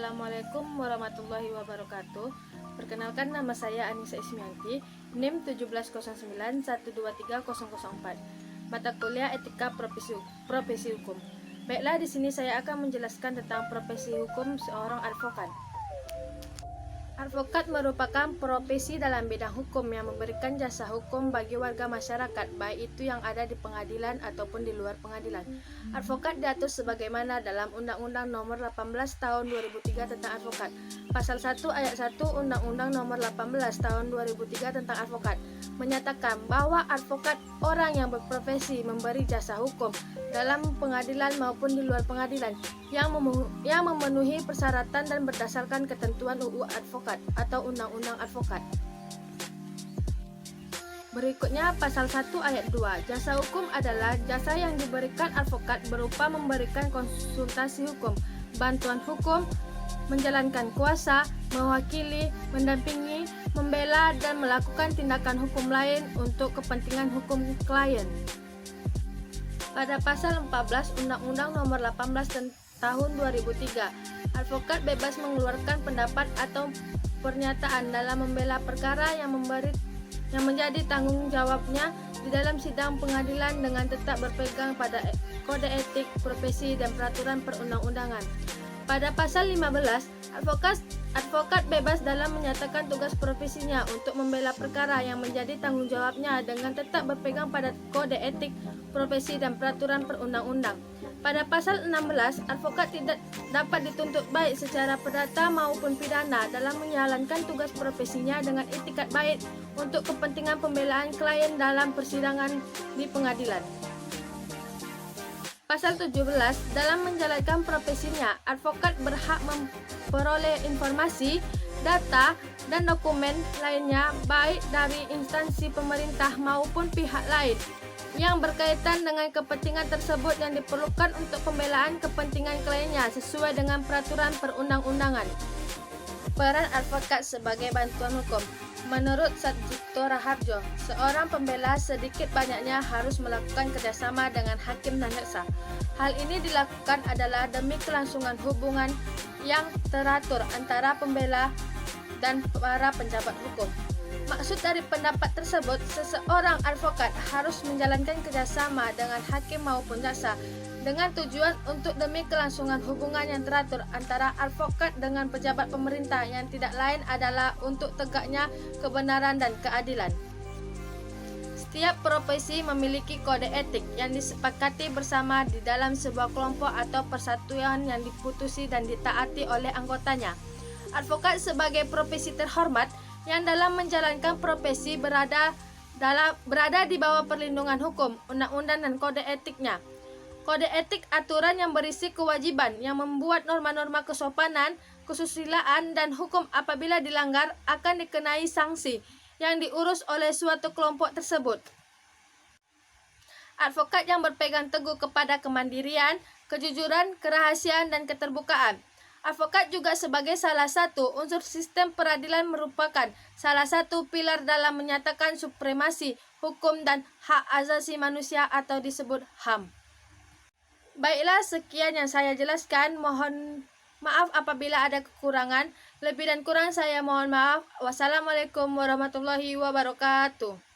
Assalamualaikum warahmatullahi wabarakatuh. Perkenalkan, nama saya Anissa Ismianti, NIM 17091230004. Mata kuliah Etika Profesi Hukum. Baiklah, di sini saya akan menjelaskan tentang profesi hukum seorang advokat. Advokat merupakan profesi dalam bidang hukum yang memberikan jasa hukum bagi warga masyarakat, baik itu yang ada di pengadilan ataupun di luar pengadilan. Advokat diatur sebagaimana dalam Undang-Undang Nomor 18 Tahun 2003 tentang Advokat. Pasal 1 Ayat 1 Undang-Undang Nomor 18 Tahun 2003 tentang Advokat menyatakan bahwa advokat orang yang berprofesi memberi jasa hukum dalam pengadilan maupun di luar pengadilan yang memenuhi persyaratan dan berdasarkan ketentuan UU Advokat atau Undang-Undang Advokat. Berikutnya pasal 1 ayat 2. Jasa hukum adalah jasa yang diberikan advokat berupa memberikan konsultasi hukum, bantuan hukum, menjalankan kuasa, mewakili, mendampingi, membela, dan melakukan tindakan hukum lain untuk kepentingan hukum klien. Pada pasal 14 Undang-Undang Nomor 18 Tahun 2003, advokat bebas mengeluarkan pendapat atau pernyataan dalam membela perkara yang menjadi tanggung jawabnya di dalam sidang pengadilan dengan tetap berpegang pada kode etik profesi dan peraturan perundang-undangan. Pada pasal 15, advokat bebas dalam menyatakan tugas profesinya untuk membela perkara yang menjadi tanggung jawabnya dengan tetap berpegang pada kode etik profesi dan peraturan perundang-undang. Pada pasal 16, advokat tidak dapat dituntut baik secara perdata maupun pidana dalam menjalankan tugas profesinya dengan itikat baik untuk kepentingan pembelaan klien dalam persidangan di pengadilan. Pasal 17, dalam menjalankan profesinya, advokat berhak memperoleh informasi, data, dan dokumen lainnya baik dari instansi pemerintah maupun pihak lain yang berkaitan dengan kepentingan tersebut yang diperlukan untuk pembelaan kepentingan kliennya sesuai dengan peraturan perundang-undangan. Peran advokat sebagai bantuan hukum. Menurut Satjito Raharjo, seorang pembela sedikit banyaknya harus melakukan kerjasama dengan hakim dan jaksa. Hal ini dilakukan adalah demi kelangsungan hubungan yang teratur antara pembela dan para penjabat hukum. Maksud dari pendapat tersebut, seseorang advokat harus menjalankan kerjasama dengan hakim maupun jaksa dengan tujuan untuk demi kelangsungan hubungan yang teratur antara advokat dengan pejabat pemerintah yang tidak lain adalah untuk tegaknya kebenaran dan keadilan. Setiap profesi memiliki kode etik yang disepakati bersama di dalam sebuah kelompok atau persatuan yang diputusi dan ditaati oleh anggotanya. Advokat sebagai profesi terhormat yang dalam menjalankan profesi berada di bawah perlindungan hukum, undang-undang dan kode etiknya. Kode etik aturan yang berisi kewajiban yang membuat norma-norma kesopanan, kesusilaan, dan hukum apabila dilanggar akan dikenai sanksi yang diurus oleh suatu kelompok tersebut. Advokat yang berpegang teguh kepada kemandirian, kejujuran, kerahasiaan, dan keterbukaan. Advokat juga sebagai salah satu unsur sistem peradilan merupakan salah satu pilar dalam menyatakan supremasi hukum dan hak asasi manusia atau disebut HAM. Baiklah, sekian yang saya jelaskan. Mohon maaf apabila ada kekurangan. Lebih dan kurang saya mohon maaf. Wassalamualaikum warahmatullahi wabarakatuh.